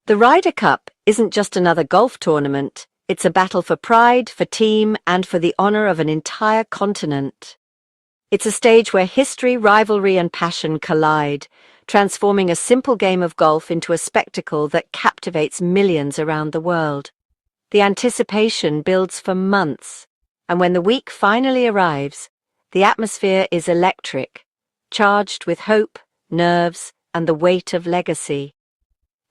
The Ryder Cup isn't just another golf tournament, it's a battle for pride, for team, and for the honor of an entire continent. It's a stage where history, rivalry, and passion collide, transforming a simple game of golf into a spectacle that captivates millions around the world. The anticipation builds for months, and when the week finally arrives, the atmosphere is electric, charged with hope, nerves, and the weight of legacy.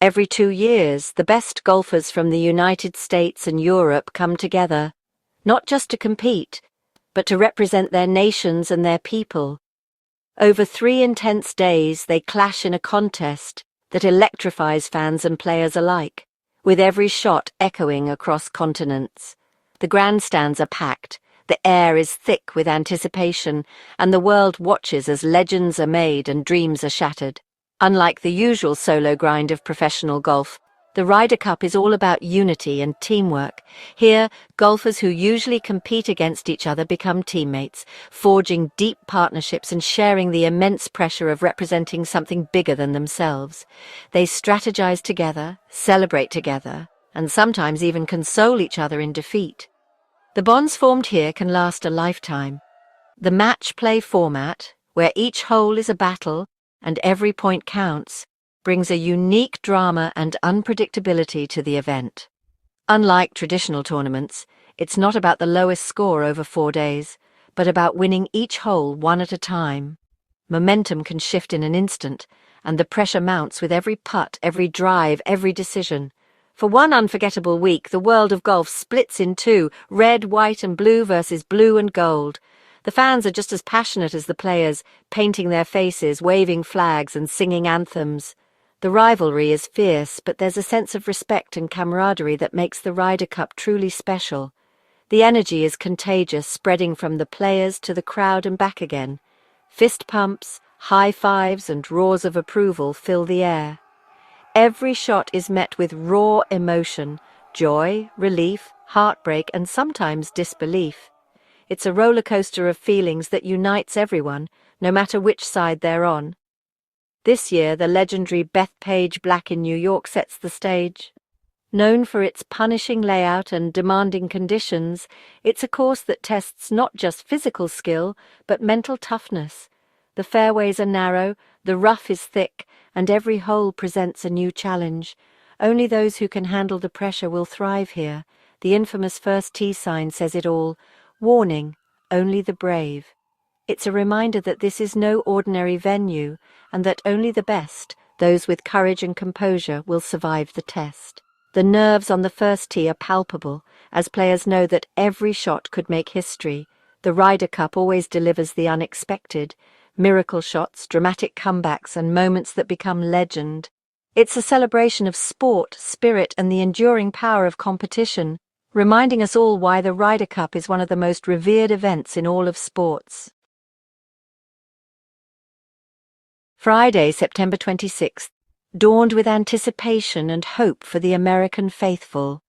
Every 2 years, the best golfers from the United States and Europe come together, not just to compete, but to represent their nations and their people. Over 3 intense days, they clash in a contest that electrifies fans and players alike, with every shot echoing across continents. The grandstands are packed, the air is thick with anticipation, and the world watches as legends are made and dreams are shattered. Unlike the usual solo grind of professional golf, the Ryder Cup is all about unity and teamwork. Here, golfers who usually compete against each other become teammates, forging deep partnerships and sharing the immense pressure of representing something bigger than themselves. They strategize together, celebrate together, and sometimes even console each other in defeat. The bonds formed here can last a lifetime. The match play format, where each hole is a battle and every point counts, brings a unique drama and unpredictability to the event. Unlike traditional tournaments, it's not about the lowest score over 4 days, but about winning each hole one at a time. Momentum can shift in an instant, and the pressure mounts with every putt, every drive, every decision. For one unforgettable week, the world of golf splits in two, red, white, and blue versus blue and gold. The fans are just as passionate as the players, painting their faces, waving flags, and singing anthems. The rivalry is fierce, but there's a sense of respect and camaraderie that makes the Ryder Cup truly special. The energy is contagious, spreading from the players to the crowd and back again. Fist pumps, high fives, and roars of approval fill the air. Every shot is met with raw emotion, joy, relief, heartbreak, and sometimes disbelief. It's a roller coaster of feelings that unites everyone, no matter which side they're on. This year, the legendary Bethpage Black in New York sets the stage. Known for its punishing layout and demanding conditions, it's a course that tests not just physical skill, but mental toughness. The fairways are narrow, the rough is thick, and every hole presents a new challenge. Only those who can handle the pressure will thrive here. The infamous first tee sign says it all. Warning, only the brave. It's a reminder that this is no ordinary venue, and that only the best, those with courage and composure, will survive the test. The nerves on the first tee are palpable, as players know that every shot could make history. The Ryder Cup always delivers the unexpected, miracle shots, dramatic comebacks, and moments that become legend. It's a celebration of sport, spirit, and the enduring power of competition, reminding us all why the Ryder Cup is one of the most revered events in all of sports. Friday, September 26th, dawned with anticipation and hope for the American faithful.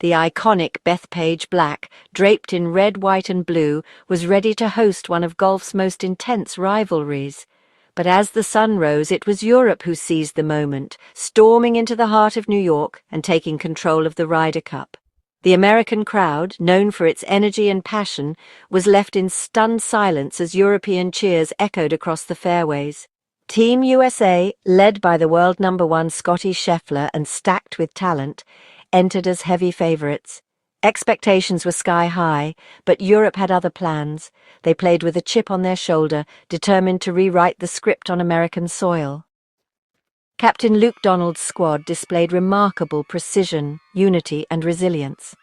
The iconic Bethpage Black, draped in red, white, and blue, was ready to host one of golf's most intense rivalries. But as the sun rose, it was Europe who seized the moment, storming into the heart of New York and taking control of the Ryder Cup. The American crowd, known for its energy and passion, was left in stunned silence as European cheers echoed across the fairways. Team USA, led by the world #1 Scottie Scheffler and stacked with talent, entered as heavy favourites. Expectations were sky high, but Europe had other plans. They played with a chip on their shoulder, determined to rewrite the script on American soil. Captain Luke Donald's squad displayed remarkable precision, unity, and resilience.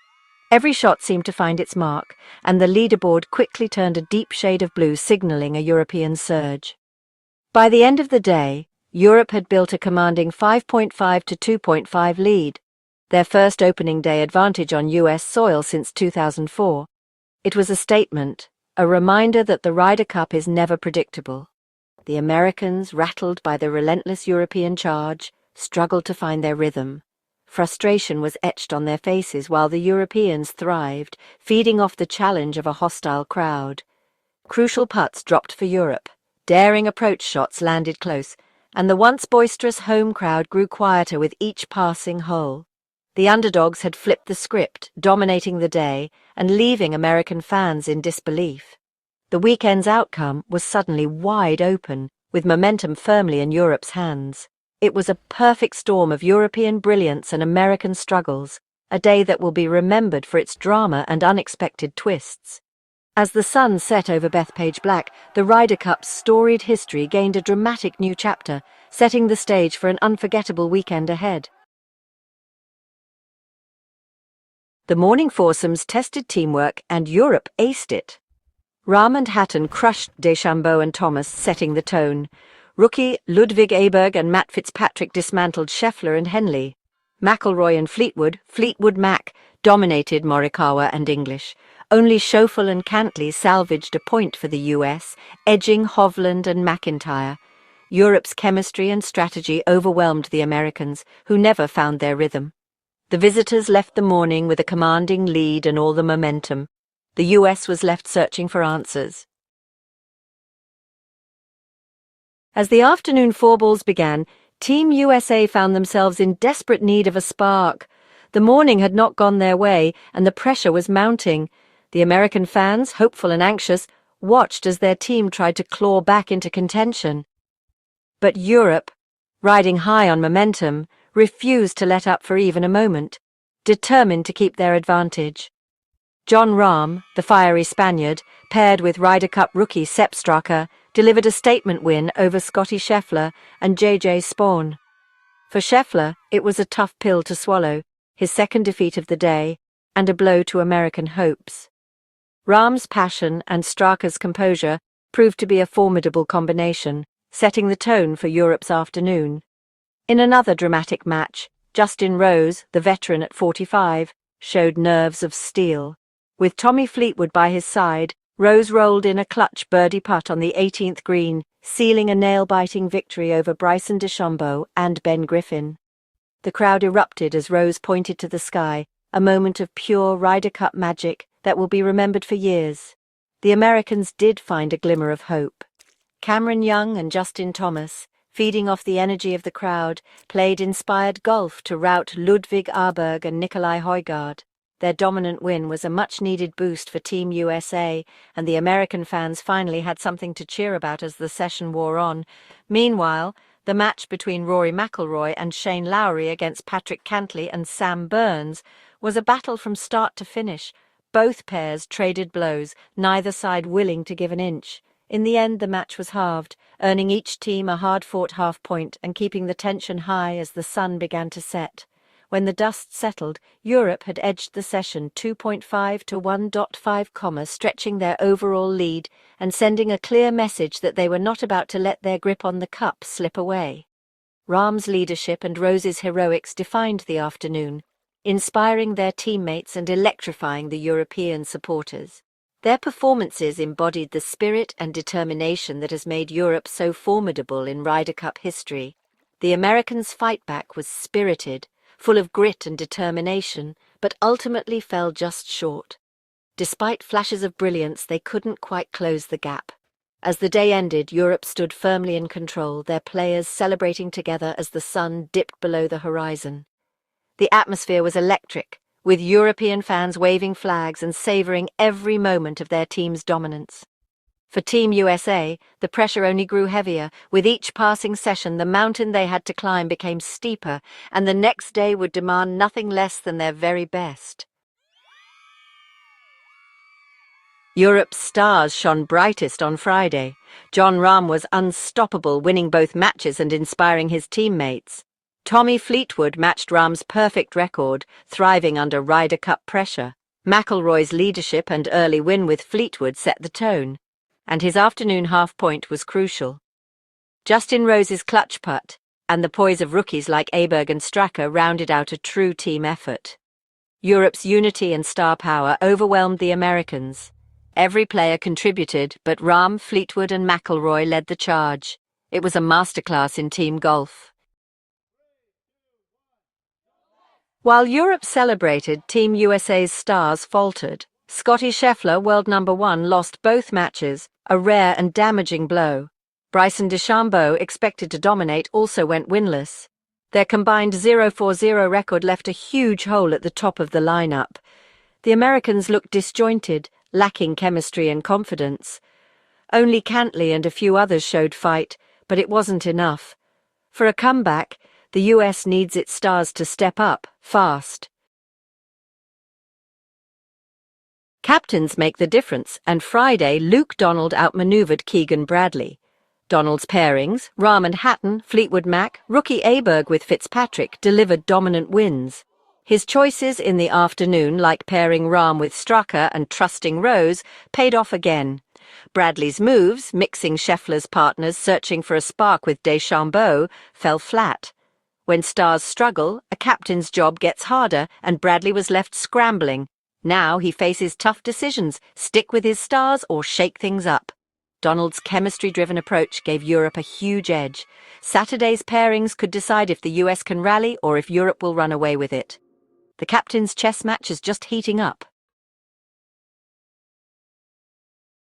Every shot seemed to find its mark, and the leaderboard quickly turned a deep shade of blue, signalling a European surge. By the end of the day, Europe had built a commanding 5.5 to 2.5 lead, their first opening day advantage on US soil since 2004. It was a statement, a reminder that the Ryder Cup is never predictable. The Americans, rattled by the relentless European charge, struggled to find their rhythm. Frustration was etched on their faces while the Europeans thrived, feeding off the challenge of a hostile crowd. Crucial putts dropped for Europe. Daring approach shots landed close, and the once boisterous home crowd grew quieter with each passing hole. The underdogs had flipped the script, dominating the day and leaving American fans in disbelief. The weekend's outcome was suddenly wide open, with momentum firmly in Europe's hands. It was a perfect storm of European brilliance and American struggles, a day that will be remembered for its drama and unexpected twists. As the sun set over Bethpage Black, the Ryder Cup's storied history gained a dramatic new chapter, setting the stage for an unforgettable weekend ahead. The morning foursomes tested teamwork and Europe aced it. Rahm and Hatton crushed DeChambeau and Thomas, setting the tone. Rookie Ludwig Aberg and Matt Fitzpatrick dismantled Scheffler and Henley. McIlroy and Fleetwood Mac, dominated Morikawa and English. Only Schauffele and Cantley salvaged a point for the US, edging Hovland and McIntyre. Europe's chemistry and strategy overwhelmed the Americans, who never found their rhythm. The visitors left the morning with a commanding lead and all the momentum. The US was left searching for answers. As the afternoon fourballs began, Team USA found themselves in desperate need of a spark. The morning had not gone their way, and the pressure was mounting. The American fans, hopeful and anxious, watched as their team tried to claw back into contention. But Europe, riding high on momentum, refused to let up for even a moment, determined to keep their advantage. Jon Rahm, the fiery Spaniard, paired with Ryder Cup rookie Sepp Straka, delivered a statement win over Scotty Scheffler and J.J. Spaun. For Scheffler, it was a tough pill to swallow, his second defeat of the day, and a blow to American hopes. Rahm's passion and Straka's composure proved to be a formidable combination, setting the tone for Europe's afternoon. In another dramatic match, Justin Rose, the veteran at 45, showed nerves of steel. With Tommy Fleetwood by his side, Rose rolled in a clutch birdie putt on the 18th green, sealing a nail-biting victory over Bryson DeChambeau and Ben Griffin. The crowd erupted as Rose pointed to the sky, a moment of pure Ryder Cup magic that will be remembered for years. The Americans did find a glimmer of hope. Cameron Young and Justin Thomas, feeding off the energy of the crowd, played inspired golf to rout Ludwig Aberg and Nicolai Højgaard. Their dominant win was a much-needed boost for Team USA, and the American fans finally had something to cheer about as the session wore on. Meanwhile, the match between Rory McIlroy and Shane Lowry against Patrick Cantley and Sam Burns was a battle from start to finish. Both pairs traded blows, neither side willing to give an inch. In the end, the match was halved, earning each team a hard-fought half-point and keeping the tension high as the sun began to set. When the dust settled, Europe had edged the session 2.5 to 1.5, stretching their overall lead and sending a clear message that they were not about to let their grip on the cup slip away. Rahm's leadership and Rose's heroics defined the afternoon, inspiring their teammates and electrifying the European supporters. Their performances embodied the spirit and determination that has made Europe so formidable in Ryder Cup history. The Americans' fight back was spirited, full of grit and determination, but ultimately fell just short. Despite flashes of brilliance, they couldn't quite close the gap. As the day ended, Europe stood firmly in control, their players celebrating together as the sun dipped below the horizon. The atmosphere was electric, with European fans waving flags and savouring every moment of their team's dominance. For Team USA, the pressure only grew heavier. With each passing session, the mountain they had to climb became steeper, and the next day would demand nothing less than their very best. Europe's stars shone brightest on Friday. Jon Rahm was unstoppable, winning both matches and inspiring his teammates. Tommy Fleetwood matched Rahm's perfect record, thriving under Ryder Cup pressure. McIlroy's leadership and early win with Fleetwood set the tone, and his afternoon half-point was crucial. Justin Rose's clutch putt and the poise of rookies like Aberg and Straka rounded out a true team effort. Europe's unity and star power overwhelmed the Americans. Every player contributed, but Rahm, Fleetwood and McIlroy led the charge. It was a masterclass in team golf. While Europe celebrated, Team USA's stars faltered. Scotty Scheffler, world number 1, lost both matches, a rare and damaging blow. Bryson DeChambeau, expected to dominate, also went winless. Their combined 0-4-0 record left a huge hole at the top of the lineup. The Americans looked disjointed, lacking chemistry and confidence. Only Cantley and a few others showed fight, but it wasn't enough. For a comeback, the US needs its stars to step up, fast. Captains make the difference, and Friday, Luke Donald outmaneuvered Keegan Bradley. Donald's pairings, Rahm and Hatton, Fleetwood Mac, rookie Aberg with Fitzpatrick delivered dominant wins. His choices in the afternoon, like pairing Rahm with Straka and trusting Rose, paid off again. Bradley's moves, mixing Scheffler's partners searching for a spark with DeChambeau, fell flat. When stars struggle, a captain's job gets harder, and Bradley was left scrambling. Now he faces tough decisions, stick with his stars or shake things up. Donald's chemistry-driven approach gave Europe a huge edge. Saturday's pairings could decide if the US can rally or if Europe will run away with it. The captain's chess match is just heating up.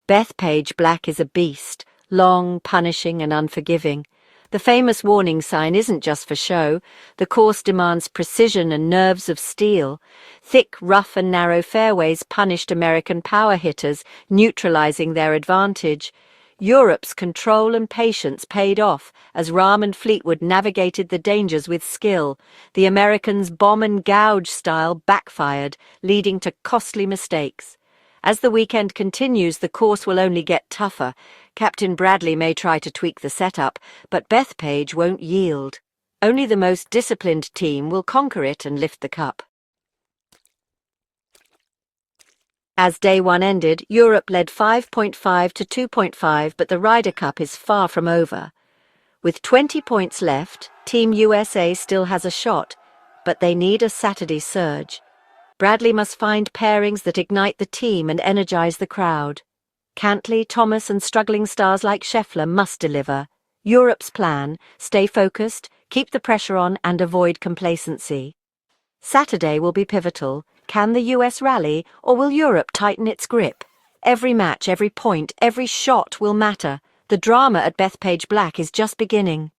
Bethpage Black is a beast, long, punishing and unforgiving. The famous warning sign isn't just for show. The course demands precision and nerves of steel. Thick, rough and narrow fairways punished American power hitters, neutralizing their advantage. Europe's control and patience paid off as Rahm and Fleetwood navigated the dangers with skill. The Americans' bomb and gouge style backfired, leading to costly mistakes. As the weekend continues, the course will only get tougher. Captain Bradley may try to tweak the setup, but Bethpage won't yield. Only the most disciplined team will conquer it and lift the cup. As day one ended, Europe led 5.5 to 2.5, but the Ryder Cup is far from over. With 20 points left, Team USA still has a shot, but they need a Saturday surge. Bradley must find pairings that ignite the team and energize the crowd. Cantley, Thomas and struggling stars like Scheffler must deliver. Europe's plan: stay focused, keep the pressure on and avoid complacency. Saturday will be pivotal. Can the US rally, or will Europe tighten its grip? Every match, every point, every shot will matter. The drama at Bethpage Black is just beginning.